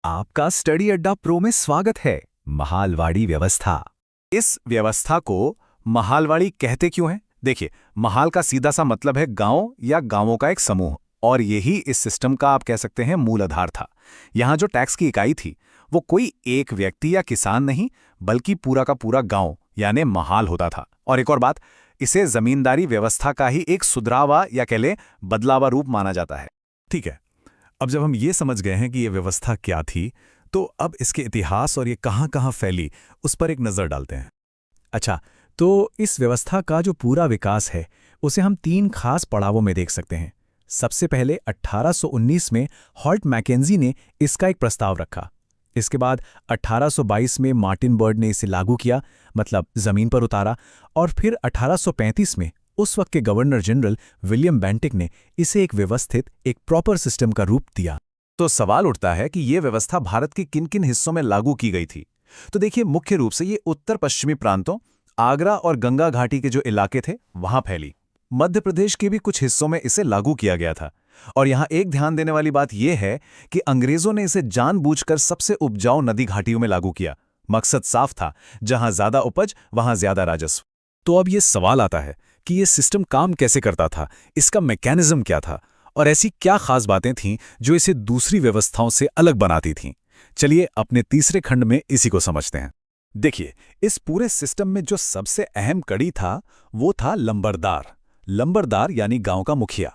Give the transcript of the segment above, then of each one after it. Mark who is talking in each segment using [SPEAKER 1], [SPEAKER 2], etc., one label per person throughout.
[SPEAKER 1] आपका स्टडी अड्डा प्रो में स्वागत है। महालवाड़ी व्यवस्था। इस व्यवस्था को महालवाड़ी कहते क्यों हैं? देखिए, महाल का सीधा सा मतलब है गांव या गांवों का एक समूह, और यही इस सिस्टम का आप कह सकते हैं मूल आधार था। यहाँ जो टैक्स की इकाई थी वो कोई एक व्यक्ति या किसान नहीं, बल्कि पूरा का पूरा गांव यानी महाल होता था। और एक और बात, इसे जमींदारी व्यवस्था का ही एक सुधरावा या कह लें बदलावा रूप माना जाता है।
[SPEAKER 2] ठीक है, अब जब हम ये समझ गए हैं कि ये व्यवस्था क्या थी, तो अब इसके इतिहास और ये कहाँ-कहाँ फैली, उस पर एक नज़र डालते हैं। अच्छा, तो इस व्यवस्था का जो पूरा विकास है, उसे हम 3 खास पड़ावों में देख सकते हैं। सबसे पहले 1819 में हॉल्ट मैकेंजी ने इसका एक प्रस्ताव रखा। इसके बाद 1822 में मार्टिन बर्ड ने इसे लागू किया, मतलब ज़मीन पर उतारा, और फिर 1835 में उस वक्त के गवर्नर जनरल विलियम बेंटिक ने इसे एक व्यवस्थित, एक प्रॉपर सिस्टम का रूप दिया।
[SPEAKER 1] तो सवाल उठता है कि ये व्यवस्था भारत के किन किन हिस्सों में लागू की गई थी। तो देखिए, मुख्य रूप से ये उत्तर पश्चिमी प्रांतों, आगरा और गंगा घाटी के जो इलाके थे वहां फैली। मध्य प्रदेश के भी कुछ हिस्सों में इसे लागू किया गया था। और यहाँ एक ध्यान देने वाली बात यह है कि अंग्रेजों ने इसे जानबूझकर सबसे उपजाऊ नदी घाटियों में लागू किया। मकसद साफ था, जहां ज्यादा उपज वहां ज्यादा राजस्व।
[SPEAKER 2] तो अब ये सवाल आता है कि ये सिस्टम काम कैसे करता था, इसका मैकेनिज्म क्या था, और ऐसी क्या खास बातें थीं जो इसे दूसरी व्यवस्थाओं से अलग बनाती थीं। चलिए अपने तीसरे खंड में इसी को समझते हैं।
[SPEAKER 1] देखिए, इस पूरे सिस्टम में जो सबसे अहम कड़ी था वो था लंबरदार। लंबरदार यानी गांव का मुखिया।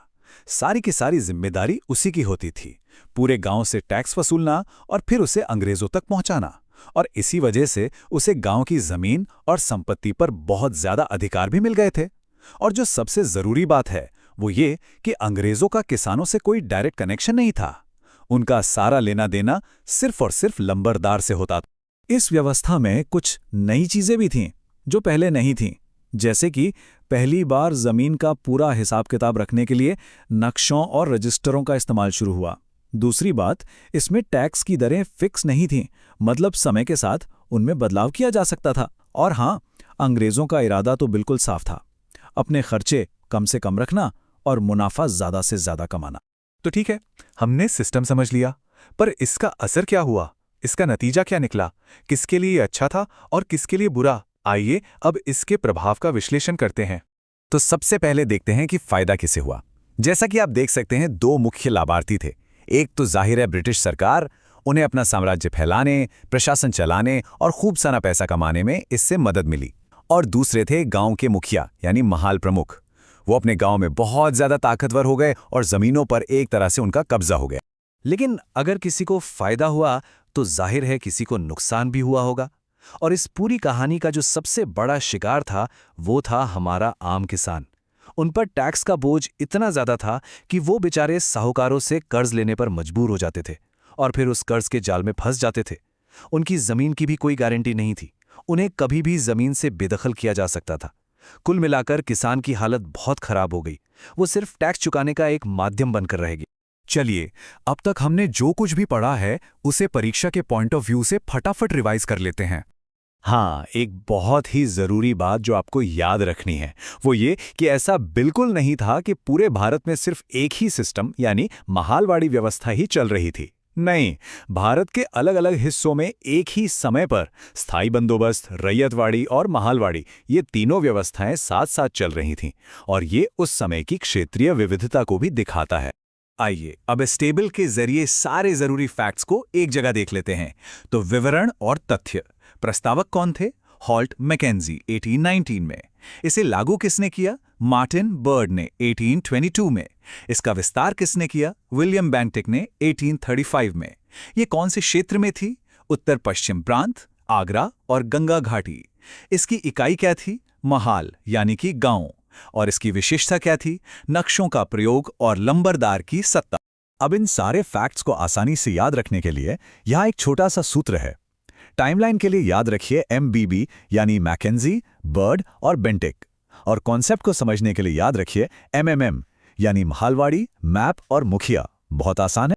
[SPEAKER 1] सारी की सारी जिम्मेदारी उसी की होती थी। पूरे गांव से टैक्स वसूलना और फिर उसे अंग्रेजों तक पहुंचाना। और इसी वजह से उसे गांव की जमीन और संपत्ति पर बहुत ज्यादा अधिकार भी मिल गए थे। और जो सबसे जरूरी बात है वो ये कि अंग्रेजों का किसानों से कोई डायरेक्ट कनेक्शन नहीं था। उनका सारा लेना देना सिर्फ और सिर्फ लंबरदार से होता था।
[SPEAKER 2] इस व्यवस्था में कुछ नई चीजें भी थीं जो पहले नहीं थीं, जैसे कि पहली बार जमीन का पूरा हिसाब किताब रखने के लिए नक्शों और रजिस्टरों का इस्तेमाल शुरू हुआ। दूसरी बात, इसमें टैक्स की दरें फिक्स नहीं थीं, मतलब समय के साथ उनमें बदलाव किया जा सकता था। और हाँ, अंग्रेजों का इरादा तो बिल्कुल साफ था, अपने खर्चे कम से कम रखना और मुनाफा ज्यादा से ज्यादा कमाना।
[SPEAKER 1] तो ठीक है, हमने सिस्टम समझ लिया, पर इसका असर क्या हुआ? इसका नतीजा क्या निकला? किसके लिए अच्छा था और किसके लिए बुरा? आइए अब इसके प्रभाव का विश्लेषण करते हैं। तो सबसे पहले देखते हैं कि फायदा किसे हुआ। जैसा कि आप देख सकते हैं, 2 मुख्य लाभार्थी थे। एक तो जाहिर है ब्रिटिश सरकार, उन्हें अपना साम्राज्य फैलाने, प्रशासन चलाने और खूब सारा पैसा कमाने में इससे मदद मिली। और दूसरे थे गांव के मुखिया यानी महाल प्रमुख। वो अपने गांव में बहुत ज्यादा ताकतवर हो गए और जमीनों पर एक तरह से उनका कब्जा हो गया। लेकिन अगर किसी को फायदा हुआ तो जाहिर है किसी को नुकसान भी हुआ होगा। और इस पूरी कहानी का जो सबसे बड़ा शिकार था वो था हमारा आम किसान। उन पर टैक्स का बोझ इतना ज्यादा था कि वो बेचारे साहूकारों से कर्ज लेने पर मजबूर हो जाते थे और फिर उस कर्ज के जाल में फंस जाते थे। उनकी जमीन की भी कोई गारंटी नहीं थी, उन्हें कभी भी जमीन से बेदखल किया जा सकता था। कुल मिलाकर किसान की हालत बहुत खराब हो गई। वो सिर्फ टैक्स चुकाने का एक माध्यम बनकर रह गया।
[SPEAKER 2] चलिए, अब तक हमने जो कुछ भी पढ़ा है उसे परीक्षा के पॉइंट ऑफ व्यू से फटाफट रिवाइज कर लेते हैं।
[SPEAKER 1] हाँ, एक बहुत ही जरूरी बात जो आपको याद रखनी है वो ये कि ऐसा बिल्कुल नहीं था कि पूरे भारत में सिर्फ एक ही सिस्टम यानी महालवाड़ी व्यवस्था ही चल रही थी। नहीं, भारत के अलग अलग हिस्सों में एक ही समय पर स्थायी बंदोबस्त, रैयतवाड़ी और महालवाड़ी, ये तीनों व्यवस्थाएं साथ साथ चल रही थीं। और ये उस समय की क्षेत्रीय विविधता को भी दिखाता है। आइए अब इस टेबल के जरिए सारे जरूरी फैक्ट्स को एक जगह देख लेते हैं। तो विवरण और तथ्य। प्रस्तावक कौन थे? हॉल्ट मैकेंजी 1819 में। इसे लागू किसने किया? मार्टिन बर्ड ने 1822 में। इसका विस्तार किसने किया? विलियम बेंटिक ने 1835 में। ये कौन से क्षेत्र में थी? उत्तर पश्चिम प्रांत, आगरा और गंगा घाटी। इसकी इकाई क्या थी? महाल यानी कि गांव। और इसकी विशेषता क्या थी? नक्शों का प्रयोग और लंबरदार की सत्ता।
[SPEAKER 2] अब इन सारे फैक्ट्स को आसानी से याद रखने के लिए यहाँ एक छोटा सा सूत्र है। टाइमलाइन के लिए याद रखिए MBB यानी मैकेंजी, बर्ड और बेंटिक। और कॉन्सेप्ट को समझने के लिए याद रखिए MMM यानी महालवाड़ी, मैप और मुखिया। बहुत आसान है।